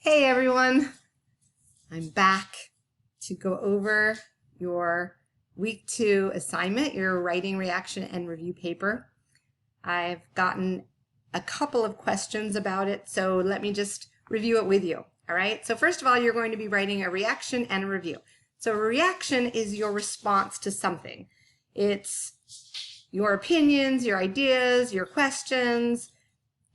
Hey everyone, I'm back to go over your week 2 assignment, your writing reaction and review paper. I've gotten a couple of questions about it, so let me just review it with you. All right, so first of all, you're going to be writing a reaction and a review. So a reaction is your response to something. It's your opinions, your ideas, your questions,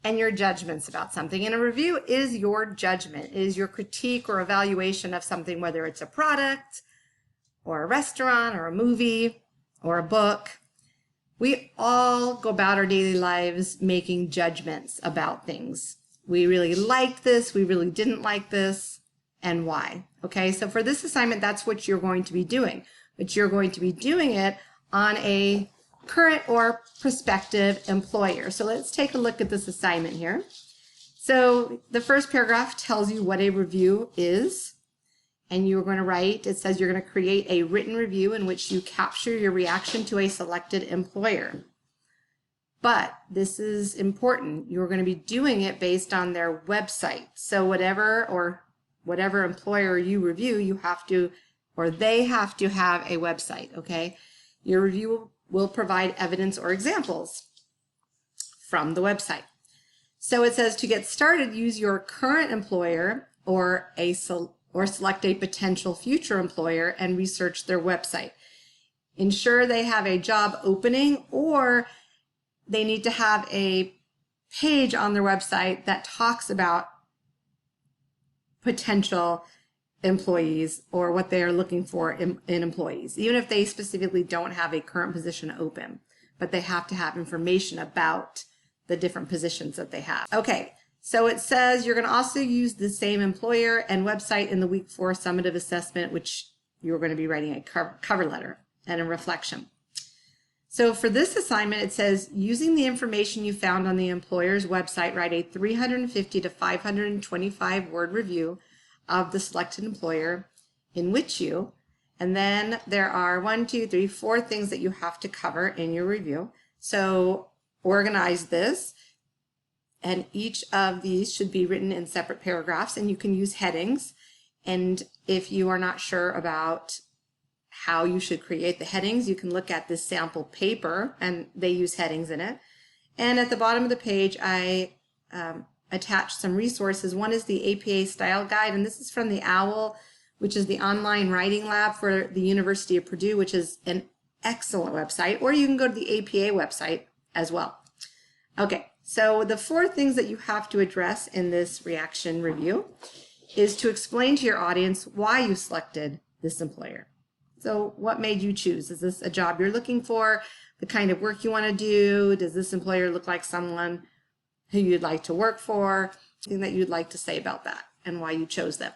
and your judgments about something. And a review is your judgment, is your critique or evaluation of something, whether it's a product or a restaurant or a movie or a book. We all go about our daily lives making judgments about things. We really liked this, we really didn't like this, and why. Okay, so for this assignment, that's what you're going to be doing. But you're going to be doing it on a current or prospective employer. So let's take a look at this assignment here. So the first paragraph tells you what a review is, and you're going to write, it says you're going to create a written review in which you capture your reaction to a selected employer. But this is important. You're going to be doing it based on their website. So whatever employer you review, you have to, or they have to have a website, okay? Your review will provide evidence or examples from the website. So it says to get started, use your current employer or select a potential future employer and research their website. Ensure they have a job opening, or they need to have a page on their website that talks about potential employees or what they are looking for in employees, even if they specifically don't have a current position open, but they have to have information about the different positions that they have. Okay, so it says you're going to also use the same employer and website in the week 4 summative assessment, which you're going to be writing a cover letter and a reflection. So for this assignment, it says using the information you found on the employer's website, write a 350 to 525 word review of the selected employer in which you, and then there are 4 things that you have to cover in your review. So organize this, and each of these should be written in separate paragraphs, and you can use headings. And if you are not sure about how you should create the headings, you can look at this sample paper, and they use headings in it. And at the bottom of the page, I attached some resources. One is the APA Style Guide, and this is from the OWL, which is the online writing lab for the University of Purdue, which is an excellent website, or you can go to the APA website as well. Okay, so the 4 things that you have to address in this reaction review is to explain to your audience why you selected this employer. So what made you choose? Is this a job you're looking for? The kind of work you want to do? Does this employer look like someone who you'd like to work for? Anything that you'd like to say about that and why you chose them.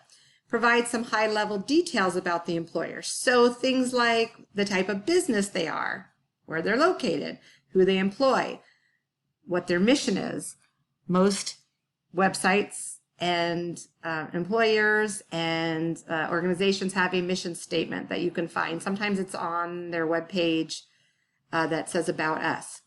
Provide some high-level details about the employer. So things like the type of business they are, where they're located, who they employ, what their mission is. Most websites and employers and organizations have a mission statement that you can find. Sometimes it's on their webpage that says about us.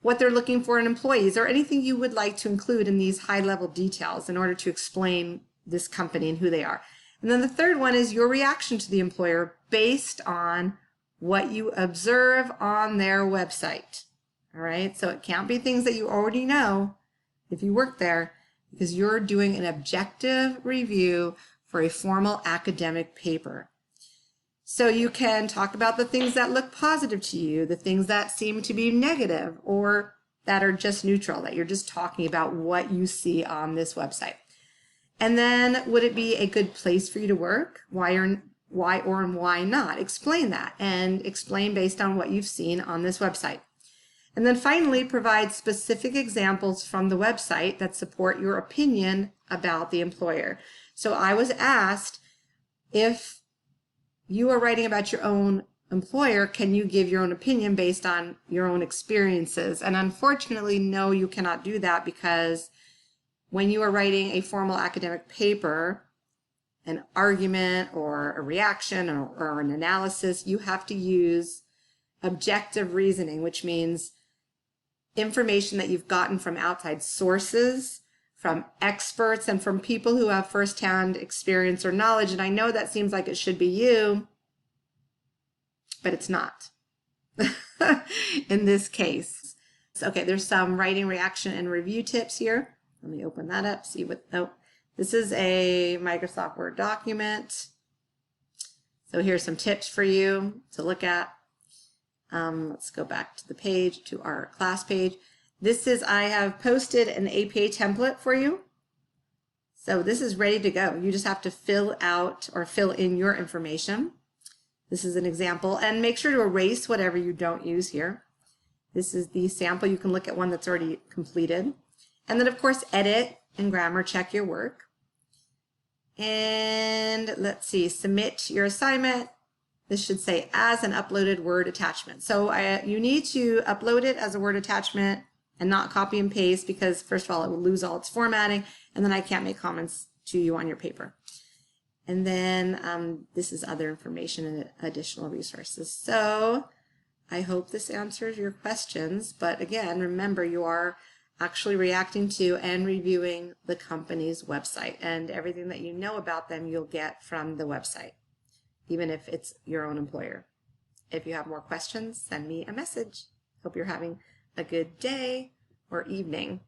What they're looking for in employees, or anything you would like to include in these high-level details in order to explain this company and who they are. And then the third one is your reaction to the employer based on what you observe on their website. All right, so it can't be things that you already know if you work there, because you're doing an objective review for a formal academic paper. So you can talk about the things that look positive to you, the things that seem to be negative, or that are just neutral, that you're just talking about what you see on this website. And then, would it be a good place for you to work? Why or why not? Explain that, and explain based on what you've seen on this website. And then finally, provide specific examples from the website that support your opinion about the employer. So I was asked, if you are writing about your own employer, can you give your own opinion based on your own experiences? And unfortunately, no, you cannot do that, because when you are writing a formal academic paper, an argument or a reaction or an analysis, you have to use objective reasoning, which means information that you've gotten from outside sources, from experts and from people who have firsthand experience or knowledge. And I know that seems like it should be you, but it's not in this case. Okay, there's some writing, reaction, and review tips here. Let me open that up, see what, oh, this is a Microsoft Word document. So here's some tips for you to look at. Let's go back to the page, to our class page. This is, I have posted an APA template for you. So this is ready to go. You just have to fill out or fill in your information. This is an example, and make sure to erase whatever you don't use here. This is the sample. You can look at one that's already completed. And then of course, edit and grammar check your work. And let's see, submit your assignment. This should say as an uploaded Word attachment. So you need to upload it as a Word attachment and not copy and paste, because first of all, it will lose all its formatting, and then I can't make comments to you on your paper. And then this is other information and additional resources. So I hope this answers your questions. But again, remember, you are actually reacting to and reviewing the company's website, and everything that you know about them you'll get from the website, even if it's your own employer. If you have more questions, send me a message. Hope you're having a good day or evening.